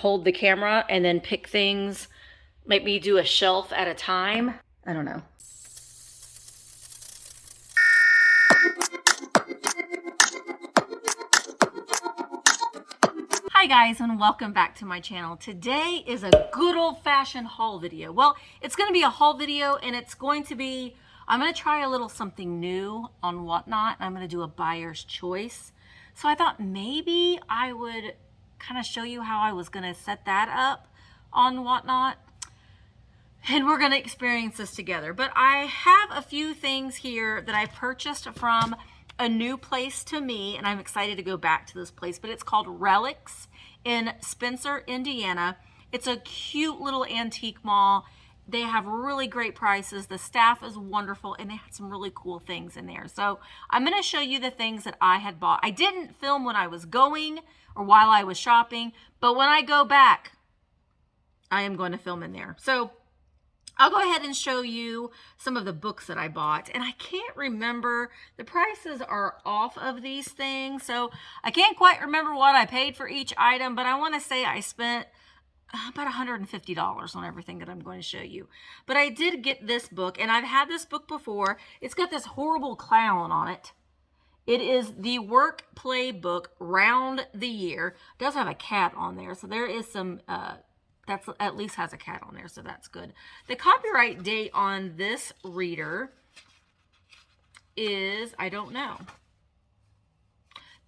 hold the camera and then pick things, maybe do a shelf at a time. I don't know. Hi guys, and welcome back to my channel. Today is a good old-fashioned haul video. Well, it's going to be a haul video, and it's going to be, I'm going to try a little something new on Whatnot. I'm going to do a buyer's choice. So I thought maybe I would kind of show you how I was going to set that up on Whatnot. And we're going to experience this together. But I have a few things here that I purchased from a new place to me, and I'm excited to go back to this place, but it's called Relics in Spencer, Indiana. It's a cute little antique mall. They have really great prices. The staff is wonderful, and they had some really cool things in there. So I'm going to show you the things that I had bought. I didn't film when I was going or while I was shopping, but when I go back, I am going to film in there. So I'll go ahead and show you some of the books that I bought. And I can't remember, the prices are off of these things. So I can't quite remember what I paid for each item, but I want to say I spent about $150 on everything that I'm going to show you. But I did get this book, and I've had this book before. It's got this horrible clown on it. It is the work play book Round the Year. It does have a cat on there, so there is some that's at least has a cat on there, so that's good. The copyright date on this reader is, I don't know.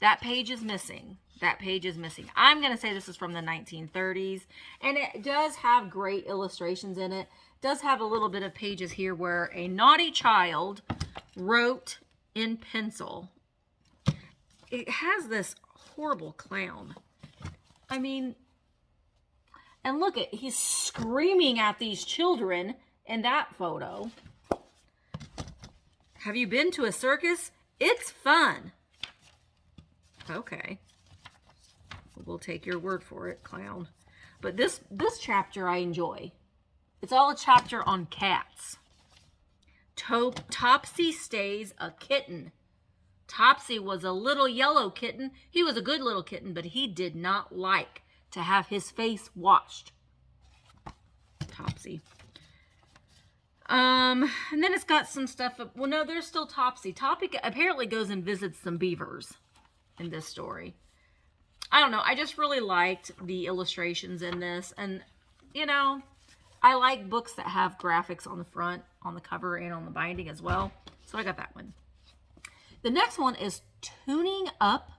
That page is missing. That page is missing. I'm going to say this is from the 1930s, and it does have great illustrations in it. It does have a little bit of pages here where a naughty child wrote in pencil. It has this horrible clown. I mean, and look at, he's screaming at these children in that photo. Have you been to a circus? It's fun. Okay. We'll take your word for it, clown. But this chapter I enjoy. It's all a chapter on cats. Topsy stays a kitten. Topsy was a little yellow kitten. He was a good little kitten, but he did not like to have his face washed. Topsy. And then it's got some stuff. Well, no, there's still Topsy. Topsy apparently goes and visits some beavers in this story. I don't know. I just really liked the illustrations in this. And, you know, I like books that have graphics on the front, on the cover, and on the binding as well. So I got that one. The next one is Tuning Up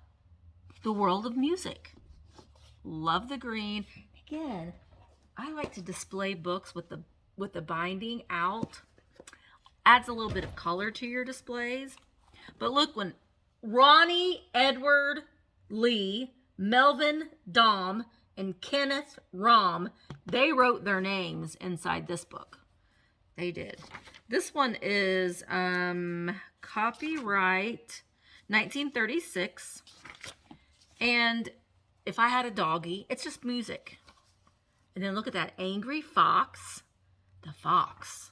the World of Music. Love the green. Again, I like to display books with the binding out. Adds a little bit of color to your displays. But look, when Ronnie Edward Lee, Melvin Daum, and Kenneth Raum, they wrote their names inside this book. They did. This one is copyright 1936. And if I had a doggy, it's just music. And then look at that angry fox. The fox.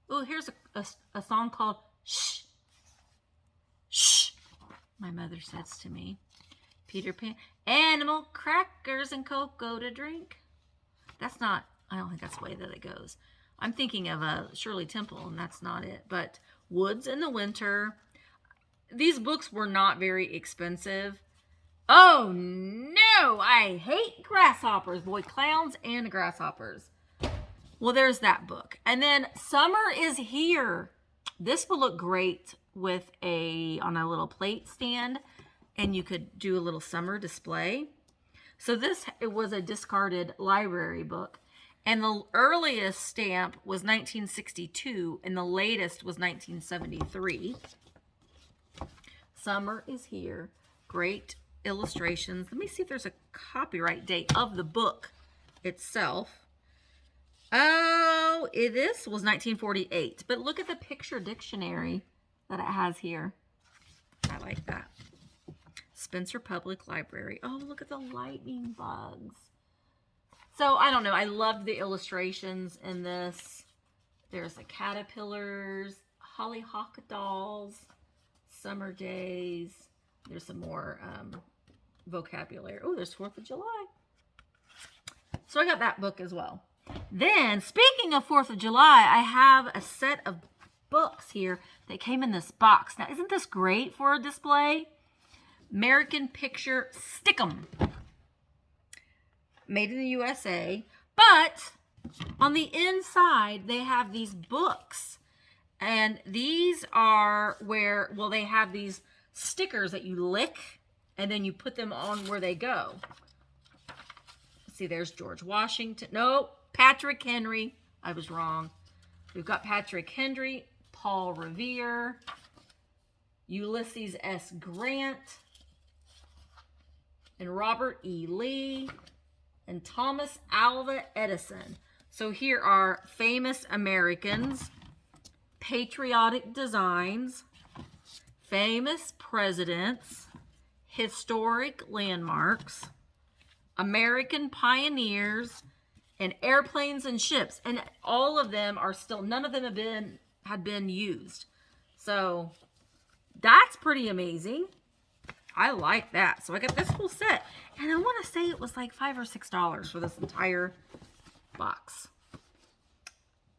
Oh, here's a song called Shh. Shh. My mother says to me. Peter Pan. Animal crackers and cocoa to drink. That's not, I don't think that's the way that it goes. I'm thinking of Shirley Temple, and that's not it. But Woods in the Winter. These books were not very expensive. Oh no, I hate grasshoppers. Boy, clowns and grasshoppers. Well, there's that book. And then Summer is Here. This will look great with on a little plate stand, and you could do a little summer display. So it was a discarded library book. And the earliest stamp was 1962, and the latest was 1973. Summer is Here. Great illustrations. Let me see if there's a copyright date of the book itself. Oh, this was 1948. But look at the picture dictionary that it has here. I like that. Spencer Public Library. Oh, look at the lightning bugs. So, I don't know. I loved the illustrations in this. There's the caterpillars, hollyhock dolls, summer days. There's some more vocabulary. Oh, there's 4th of July. So I got that book as well. Then, speaking of 4th of July, I have a set of books here that came in this box. Now, isn't this great for a display? American Picture Stick'em. Made in the USA. But on the inside, they have these books. And these are where, well, they have these stickers that you lick, and then you put them on where they go. See, there's George Washington. No, Patrick Henry. I was wrong. We've got Patrick Henry, Paul Revere, Ulysses S. Grant, and Robert E. Lee, and Thomas Alva Edison. So here are famous Americans, patriotic designs, famous presidents, historic landmarks, American pioneers, and airplanes and ships. And all of them are still, none of them had been used. So that's pretty amazing. I like that. So I got this whole set. And I want to say it was like $5 or $6 for this entire box.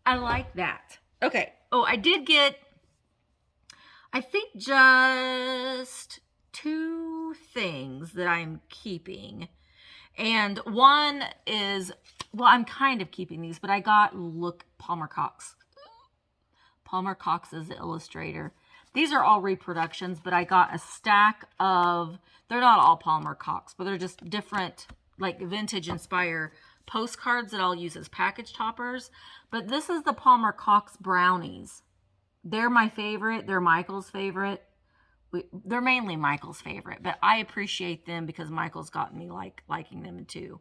I like that. Okay. Oh, I did get, I think, just 2 things that I'm keeping. And one is, well, I'm kind of keeping these, but I got, look, Palmer Cox. Palmer Cox is the illustrator. These are all reproductions, but I got a stack of, they're not all Palmer Cox, but they're just different, like vintage inspired postcards that I'll use as package toppers. But this is the Palmer Cox brownies. They're my favorite. They're Michael's favorite. They're mainly Michael's favorite, but I appreciate them because Michael's gotten me liking them too.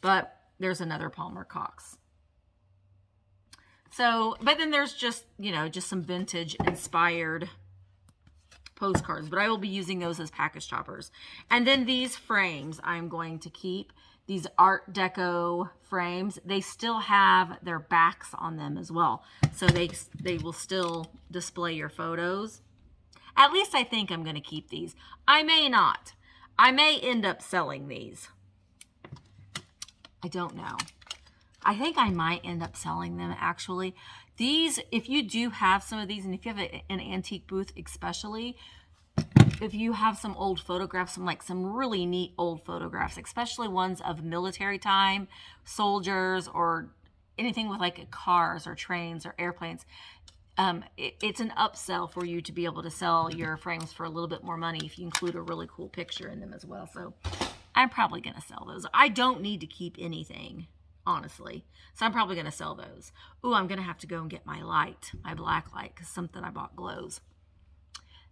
But there's another Palmer Cox. So, but then there's just, you know, just some vintage inspired postcards, but I will be using those as package toppers. And then these frames I'm going to keep, these Art Deco frames. They still have their backs on them as well. So they will still display your photos. At least I think I'm going to keep these. I may not. I may end up selling these. I don't know. I think I might end up selling them, actually. These, if you do have some of these, and if you have an antique booth especially, if you have some old photographs, some really neat old photographs, especially ones of military time, soldiers, or anything with like cars or trains or airplanes, it's an upsell for you to be able to sell your frames for a little bit more money if you include a really cool picture in them as well. So I'm probably going to sell those. I don't need to keep anything, honestly. So I'm probably going to sell those. Ooh, I'm going to have to go and get my light, my black light, because something I bought glows.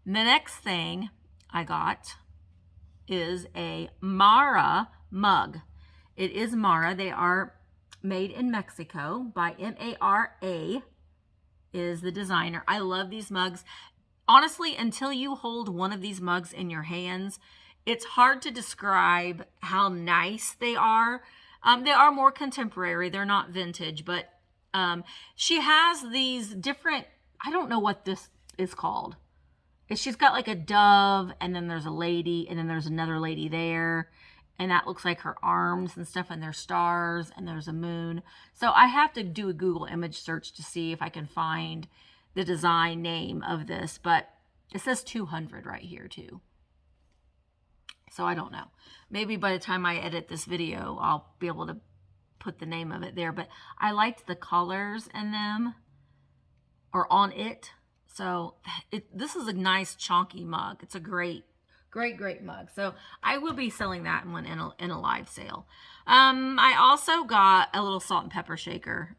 The next thing I got is a Mara mug. It is Mara. They are made in Mexico by M-A-R-A. Is the designer. I love these mugs. Honestly, until you hold one of these mugs in your hands, it's hard to describe how nice they are. They are more contemporary. They're not vintage, but she has these different, I don't know what this is called. She's got like a dove, and then there's a lady, and then there's another lady there. And that looks like her arms and stuff, and there's stars, and there's a moon. So I have to do a Google image search to see if I can find the design name of this. But it says 200 right here too. So I don't know. Maybe by the time I edit this video, I'll be able to put the name of it there. But I liked the colors in them, or on it. So this is a nice chunky mug. It's a great mug. So I will be selling that one in a live sale. I also got a little salt and pepper shaker.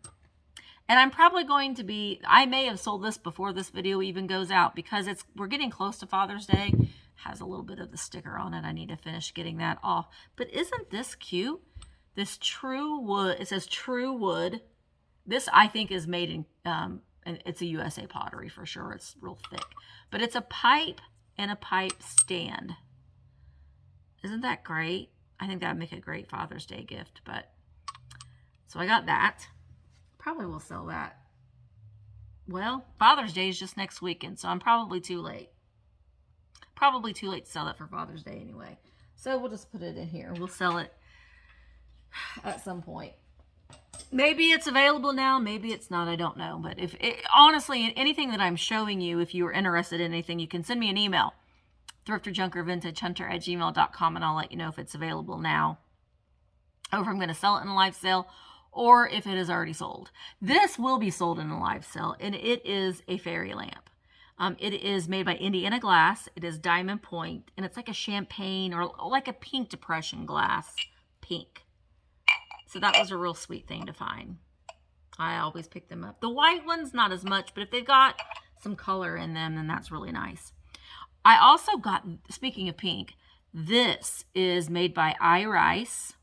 And I'm probably going to be, I may have sold this before this video even goes out, because we're getting close to Father's Day. It has a little bit of the sticker on it. I need to finish getting that off. But isn't this cute? This true wood, it says true wood. This I think is made in, and it's a USA pottery for sure. It's real thick. But it's a pipe and a pipe stand. Isn't that great? I think that would make a great Father's Day gift. But so I got that. Probably will sell that. Well, Father's Day is just next weekend, so I'm probably too late. Probably too late to sell that for Father's Day anyway. So we'll just put it in here. We'll sell it at some point. Maybe it's available now, maybe it's not, I don't know. But honestly, anything that I'm showing you, if you're interested in anything, you can send me an email, thrifterjunkervintagehunter@gmail.com, and I'll let you know if it's available now, or if I'm going to sell it in a live sale, or if it is already sold. This will be sold in a live sale, and it is a fairy lamp. It is made by Indiana Glass. It is diamond point, and it's like a champagne or like a pink depression glass, pink. So that was a real sweet thing to find. I always pick them up. The white ones, not as much, but if they've got some color in them, then that's really nice. I also got, speaking of pink, this is made by Iris,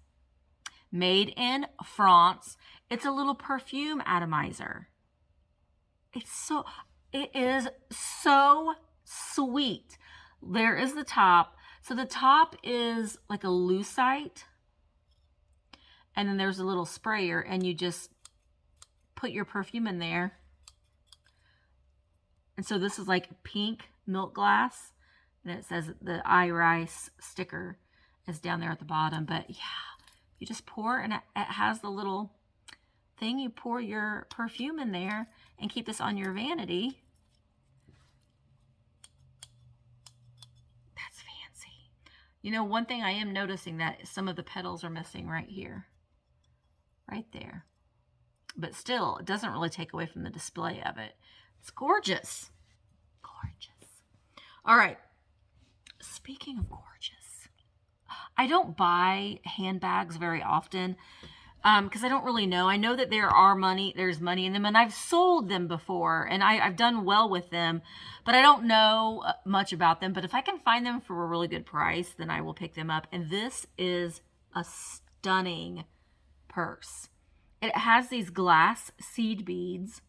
made in France. It's a little perfume atomizer. It is so sweet. There is the top. So the top is like a lucite. And then there's a little sprayer, and you just put your perfume in there. And so this is like pink milk glass. And it says the Iris sticker is down there at the bottom. But yeah, you just pour, and it has the little thing. You pour your perfume in there and keep this on your vanity. That's fancy. You know, one thing I am noticing that some of the petals are missing right here. Right there. But still, it doesn't really take away from the display of it. It's gorgeous. Gorgeous. All right. Speaking of gorgeous, I don't buy handbags very often because I don't really know. I know that there's money in them, and I've sold them before, and I've done well with them, but I don't know much about them. But if I can find them for a really good price, then I will pick them up. And this is a stunning purse. It has these glass seed beads.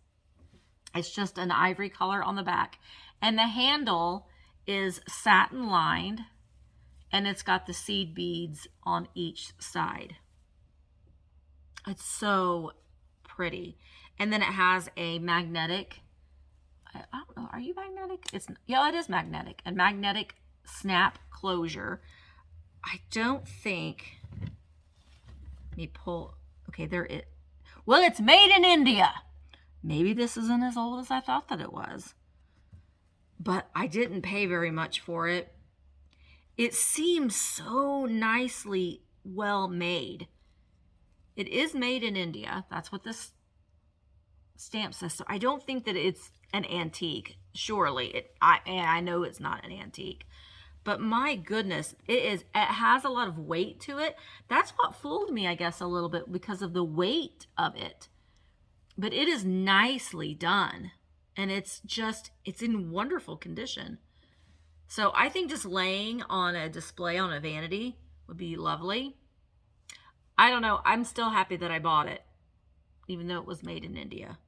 It's just an ivory color on the back, and the handle is satin lined, and it's got the seed beads on each side. It's so pretty. And then it has a magnetic, I don't know, are you magnetic? Yeah, it is magnetic. A magnetic snap closure. I don't think, let me pull, okay, there it. Well, it's made in India. Maybe this isn't as old as I thought that it was. But I didn't pay very much for it. It seems so nicely well made. It is made in India. That's what this stamp says. So I don't think that it's an antique. Surely. I know it's not an antique. But my goodness, it has a lot of weight to it. That's what fooled me, I guess, a little bit because of the weight of it. But it is nicely done. And it's in wonderful condition. So I think just laying on a display on a vanity would be lovely. I don't know. I'm still happy that I bought it, even though it was made in India.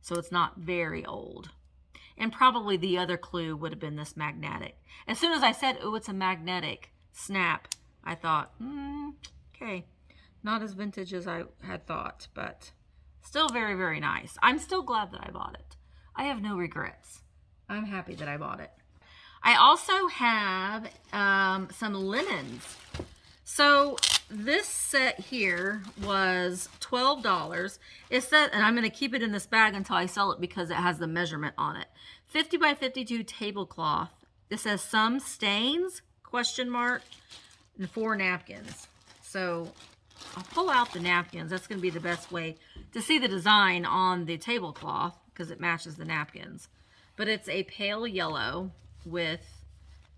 So it's not very old. And probably the other clue would have been this magnetic. As soon as I said, oh, it's a magnetic snap, I thought, okay, not as vintage as I had thought, but still very, very nice. I'm still glad that I bought it. I have no regrets. I'm happy that I bought it. I also have some linens. So this set here was $12. It said, and I'm going to keep it in this bag until I sell it because it has the measurement on it. 50 by 52 tablecloth. It says some stains, question mark, and 4 napkins. So I'll pull out the napkins. That's going to be the best way to see the design on the tablecloth because it matches the napkins. But it's a pale yellow with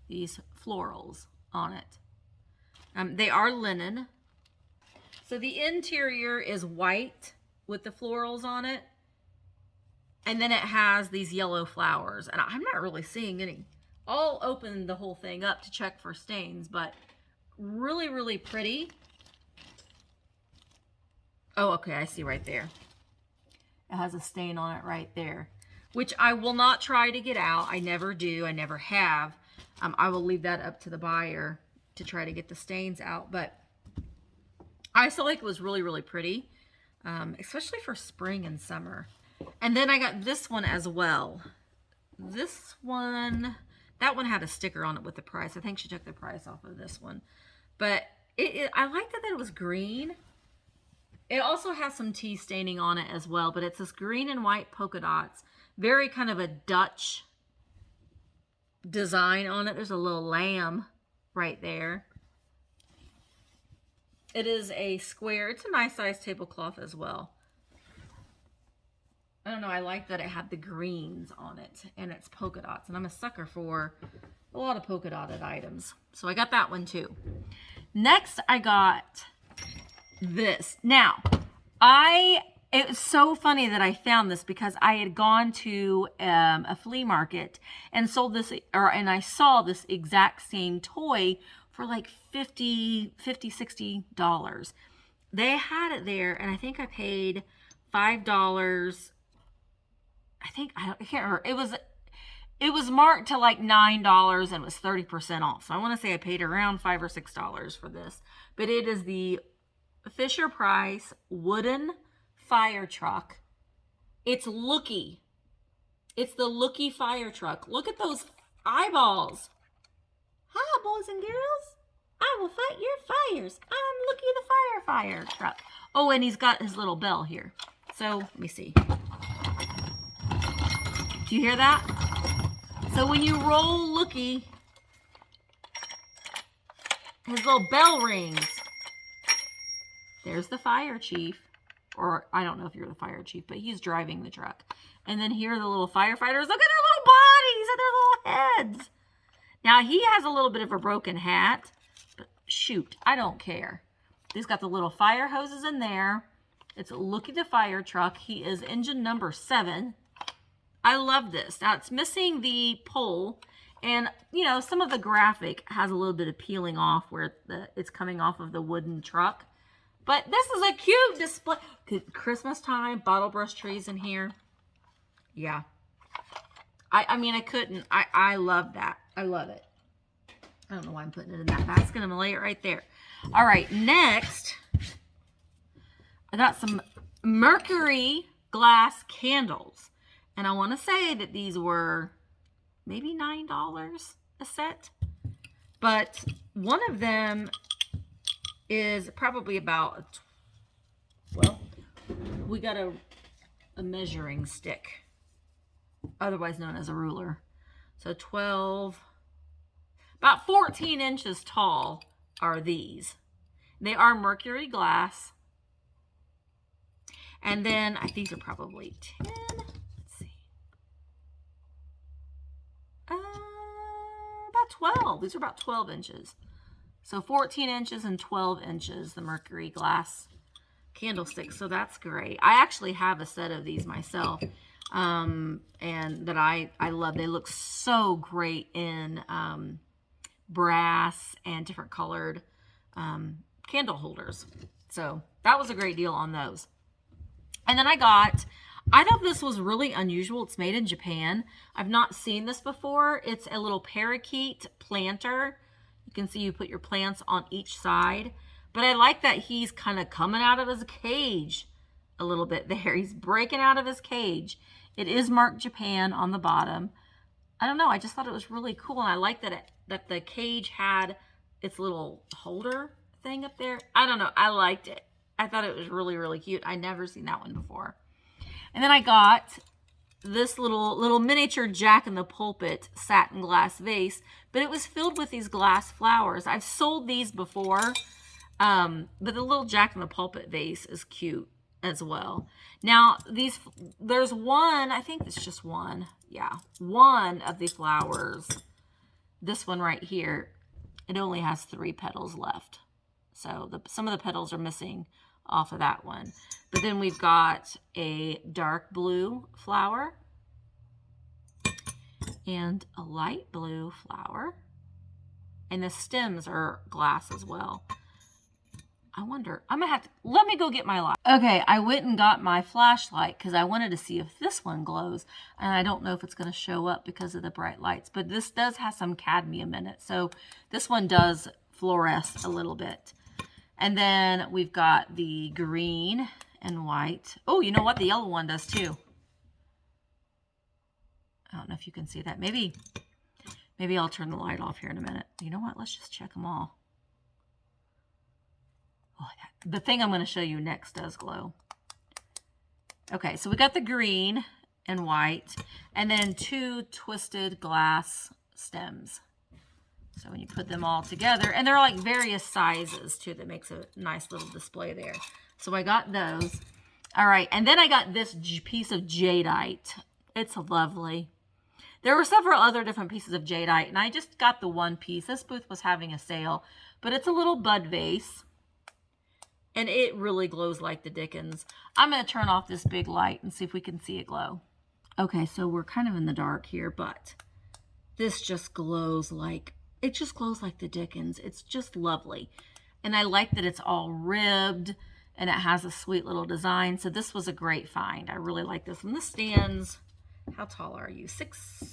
these florals on it. They are linen. So the interior is white with the florals on it. And then it has these yellow flowers. And I'm not really seeing any. I'll open the whole thing up to check for stains, but really, really pretty. Oh, okay, I see right there. It has a stain on it right there, which I will not try to get out. I never do. I never have. I will leave that up to the buyer to try to get the stains out. But I feel like it was really, really pretty, especially for spring and summer. And then I got this one as well. This one, that one had a sticker on it with the price. I think she took the price off of this one. But I liked that it was green. It also has some tea staining on it as well, but it's this green and white polka dots. Very kind of a Dutch design on it. There's a little lamb right there. It is a square. It's a nice size tablecloth as well. I don't know. I like that it had the greens on it and it's polka dots. And I'm a sucker for a lot of polka dotted items. So I got that one too. Next, I got this. Now, it was so funny that I found this because I had gone to a flea market and and I saw this exact same toy for like $60. They had it there, and I think I paid $5. I can't remember. It was marked to like $9 and was 30% off. So I want to say I paid around $5 or $6 for this. But it is the Fisher Price wooden fire truck. It's Looky. It's the Looky fire truck. Look at those eyeballs. Hi, boys and girls. I will fight your fires. I'm Looky the fire truck. Oh, and he's got his little bell here. So let me see. Do you hear that? So when you roll Looky, his little bell rings. There's the fire chief. Or I don't know if you're the fire chief, but he's driving the truck. And then here are the little firefighters. Look at their little bodies and their little heads. Now he has a little bit of a broken hat, but shoot, I don't care. He's got the little fire hoses in there. It's Looky the fire truck. He is engine number 7. I love this. Now it's missing the pole, and you know, some of the graphic has a little bit of peeling off where it's coming off of the wooden truck. But this is a cute display. Christmas time, bottle brush trees in here. Yeah. I mean, I couldn't. I love that. I love it. I don't know why I'm putting it in that basket. I'm going to lay it right there. All right, next, I got some Mercury glass candles. And I want to say that these were maybe $9 a set. But one of them is probably about, well, we got a measuring stick, otherwise known as a ruler. So 12, about 14 inches tall are these. They are Mercury glass. And then these are probably 10. Let's see. About 12. These are about 12 inches. So 14 inches and 12 inches, the Mercury glass candlesticks. So that's great. I actually have a set of these myself, and that I love. They look so great in brass and different colored candle holders. So that was a great deal on those. And then I thought this was really unusual. It's made in Japan. I've not seen this before. It's a little parakeet planter. You can see you put your plants on each side. But I like that he's kind of coming out of his cage a little bit there. He's breaking out of his cage. It is marked Japan on the bottom. I don't know. I just thought it was really cool. And I like that the cage had its little holder thing up there. I don't know. I liked it. I thought it was really, really cute. I'd never seen that one before. And then I got this little miniature Jack in the Pulpit satin glass vase, but it was filled with these glass flowers. I've sold these before, but the little Jack in the Pulpit vase is cute as well. Now, there's one, I think it's just one. Yeah, one of the flowers. This one right here, it only has 3 petals left. So some of the petals are missing off of that one. But then we've got a dark blue flower and a light blue flower. And the stems are glass as well. I wonder, I'm gonna have to, let me go get my light. Okay, I went and got my flashlight because I wanted to see if this one glows. And I don't know if it's gonna show up because of the bright lights, but this does have some cadmium in it. So this one does fluoresce a little bit. And then we've got the green and white. Oh, you know what? The yellow one does too. I don't know if you can see that. Maybe I'll turn the light off here in a minute. You know what? Let's just check them all. Oh, the thing I'm going to show you next does glow. Okay, so we got the green and white, and then 2 twisted glass stems. So when you put them all together, and they're like various sizes too, that makes a nice little display there. So I got those. All right, and then I got this piece of jadeite. It's lovely. There were several other different pieces of jadeite, and I just got the one piece. This booth was having a sale, but it's a little bud vase, and it really glows like the dickens. I'm going to turn off this big light and see if we can see it glow. Okay, so we're kind of in the dark here, but this just glows like, it just glows like the dickens. It's just lovely. And I like that it's all ribbed and it has a sweet little design. So this was a great find. I really like this one. This stands, how tall are you? 6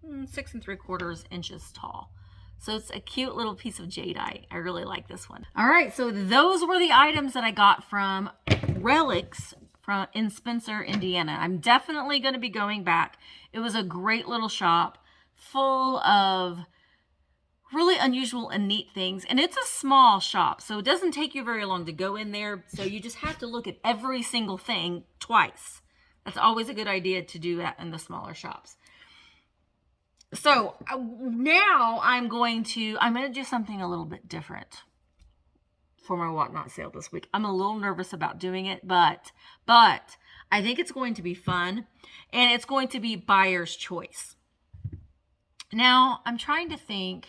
3/4 inches tall. So it's a cute little piece of jadeite. I really like this one. All right, so those were the items that I got from Relics in Spencer, Indiana. I'm definitely going to be going back. It was a great little shop full of really unusual and neat things. And it's a small shop, so it doesn't take you very long to go in there. So you just have to look at every single thing twice. That's always a good idea to do that in the smaller shops. So now I'm going to do something a little bit different for my Whatnot sale this week. I'm a little nervous about doing it, but I think it's going to be fun, and it's going to be buyer's choice. Now, I'm trying to think.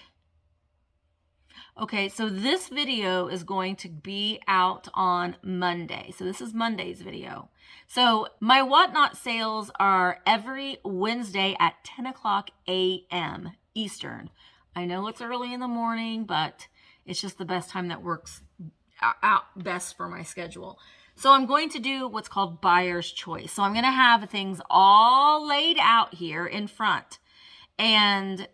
Okay, so this video is going to be out on Monday. So this is Monday's video. So my Whatnot sales are every Wednesday at 10 o'clock a.m. Eastern. I know it's early in the morning, but it's just the best time that works out best for my schedule. So I'm going to do what's called buyer's choice. So I'm going to have things all laid out here in front. And,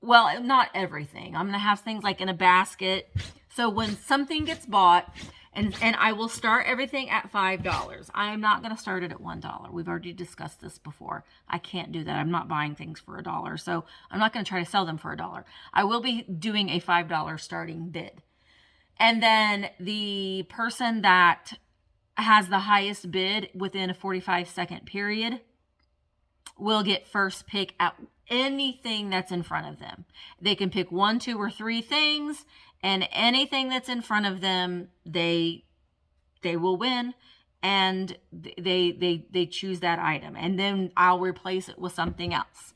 well, not everything. I'm going to have things like in a basket. So when something gets bought, and I will start everything at $5. I'm not going to start it at $1. We've already discussed this before. I can't do that. I'm not buying things for $1. So I'm not going to try to sell them for $1. I will be doing a $5 starting bid. And then the person that has the highest bid within a 45-second period will get first pick at anything that's in front of them. They can pick 1, 2, or 3 things, and anything that's in front of them, they will win, and they choose that item, and then I'll replace it with something else.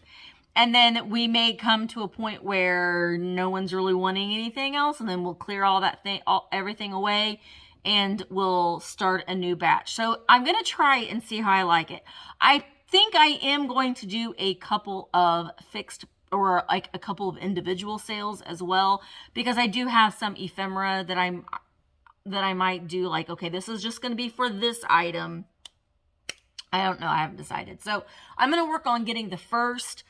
And then we may come to a point where no one's really wanting anything else, and then we'll clear all that everything away, and we'll start a new batch. So I'm going to try and see how I like it. I think I am going to do a couple of fixed, or like a couple of individual sales as well, because I do have some ephemera that I might do, like, okay, this is just going to be for this item. I don't know. I haven't decided. So I'm going to work on getting the first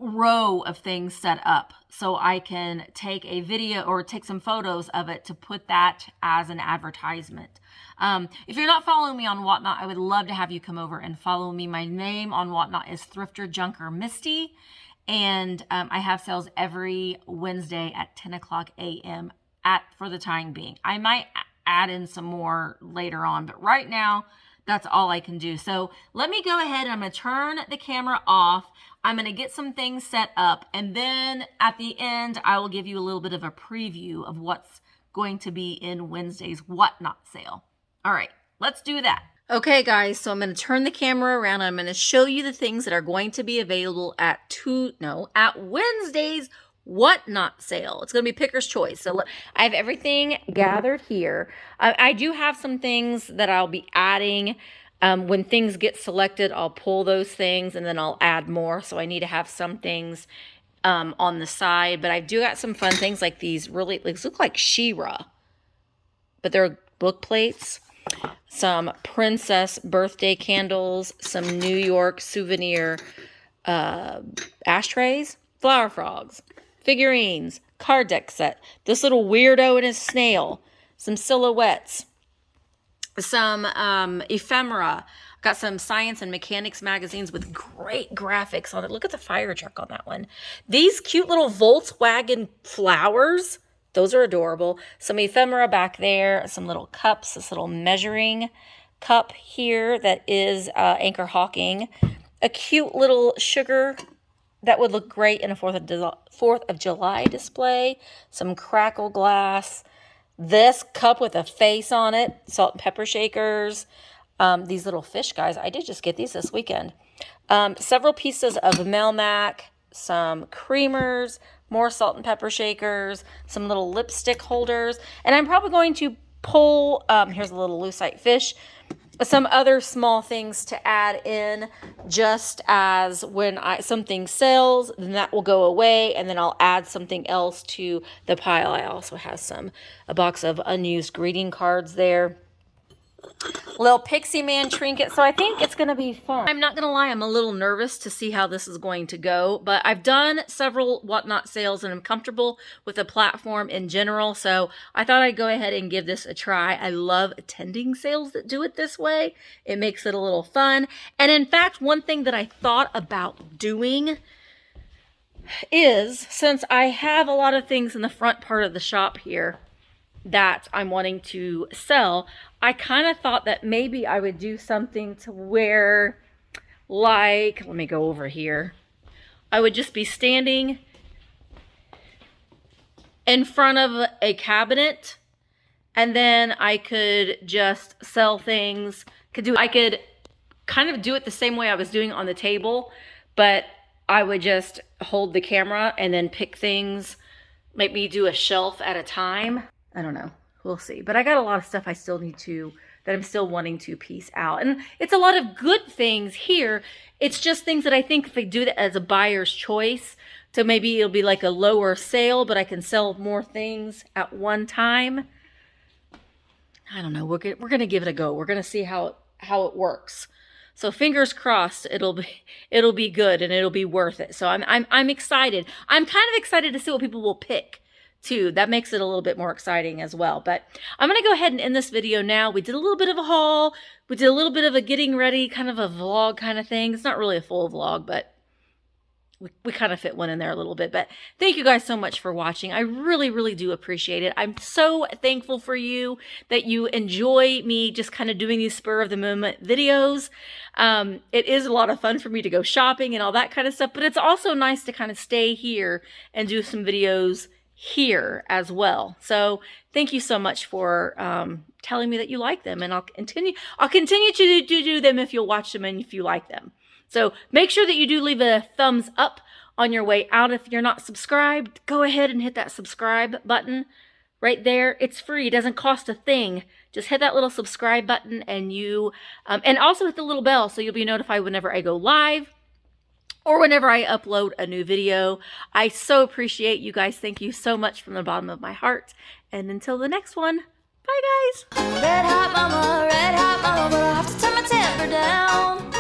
row of things set up so I can take a video or take some photos of it to put that as an advertisement. If you're not following me on Whatnot, I would love to have you come over and follow me. My name on Whatnot is Thrifter Junker Misty, and I have sales every Wednesday at 10 o'clock a.m. for the time being. I might add in some more later on, but right now that's all I can do. So let me go ahead and I'm going to turn the camera off. I'm going to get some things set up, and then at the end, I will give you a little bit of a preview of what's going to be in Wednesday's Whatnot sale. All right, let's do that. Okay, guys, so I'm going to turn the camera around. I'm going to show you the things that are going to be available at Wednesday's Whatnot sale. It's going to be picker's choice. So I have everything gathered here. I do have some things that I'll be adding. When things get selected, I'll pull those things and then I'll add more. So I need to have some things on the side. But I do got some fun things like these these look like She-Ra, but they're book plates. Some princess birthday candles, some New York souvenir ashtrays, flower frogs, figurines, card deck set, this little weirdo and his snail, some silhouettes, some ephemera. Got some science and mechanics magazines with great graphics on it. Look at the fire truck on that one. These cute little Volkswagen flowers. Those are adorable. Some ephemera back there, some little cups, this little measuring cup here that is Anchor Hawking. A cute little sugar that would look great in a 4th of July display. Some crackle glass. This cup with a face on it. Salt and pepper shakers. These little fish guys. I did just get these this weekend. Several pieces of Melmac. Some creamers. More salt and pepper shakers. Some little lipstick holders. And I'm probably going to pull, here's a little lucite fish, some other small things to add in, just as when something sells, then that will go away, and then I'll add something else to the pile. I also have a box of unused greeting cards there. Little Pixie Man trinket, so I think it's going to be fun. I'm not going to lie, I'm a little nervous to see how this is going to go, but I've done several Whatnot sales and I'm comfortable with the platform in general, so I thought I'd go ahead and give this a try. I love attending sales that do it this way. It makes it a little fun. And in fact, one thing that I thought about doing is, since I have a lot of things in the front part of the shop here that I'm wanting to sell, I kind of thought that maybe I would do something to where, like, let me go over here. I would just be standing in front of a cabinet, and then I could just sell things. I could kind of do it the same way I was doing on the table, but I would just hold the camera and then pick things, maybe do a shelf at a time. I don't know. We'll see. But I got a lot of stuff I still need to, that I'm still wanting to piece out. And it's a lot of good things here. It's just things that I think if I do that as a buyer's choice, so maybe it'll be like a lower sale, but I can sell more things at one time. I don't know. We're going to give it a go. We're going to see how it works. So fingers crossed, it'll be good and it'll be worth it. So I'm excited. I'm kind of excited to see what people will pick too. That makes it a little bit more exciting as well. But I'm going to go ahead and end this video now. We did a little bit of a haul. We did a little bit of a getting ready, kind of a vlog kind of thing. It's not really a full vlog, but we kind of fit one in there a little bit. But thank you guys so much for watching. I really, really do appreciate it. I'm so thankful for you that you enjoy me just kind of doing these spur of the moment videos. It is a lot of fun for me to go shopping and all that kind of stuff, but it's also nice to kind of stay here and do some videos here as well. So thank you so much for telling me that you like them, and I'll continue to do them if you'll watch them and if you like them. So make sure that you do leave a thumbs up on your way out. If you're not subscribed, go ahead and hit that subscribe button right there. It's free. It doesn't cost a thing. Just hit that little subscribe button, and and also hit the little bell so you'll be notified whenever I go live or whenever I upload a new video. I so appreciate you guys. Thank you so much from the bottom of my heart. And until the next one, bye guys. Red hot mama, but I have to turn my temper down.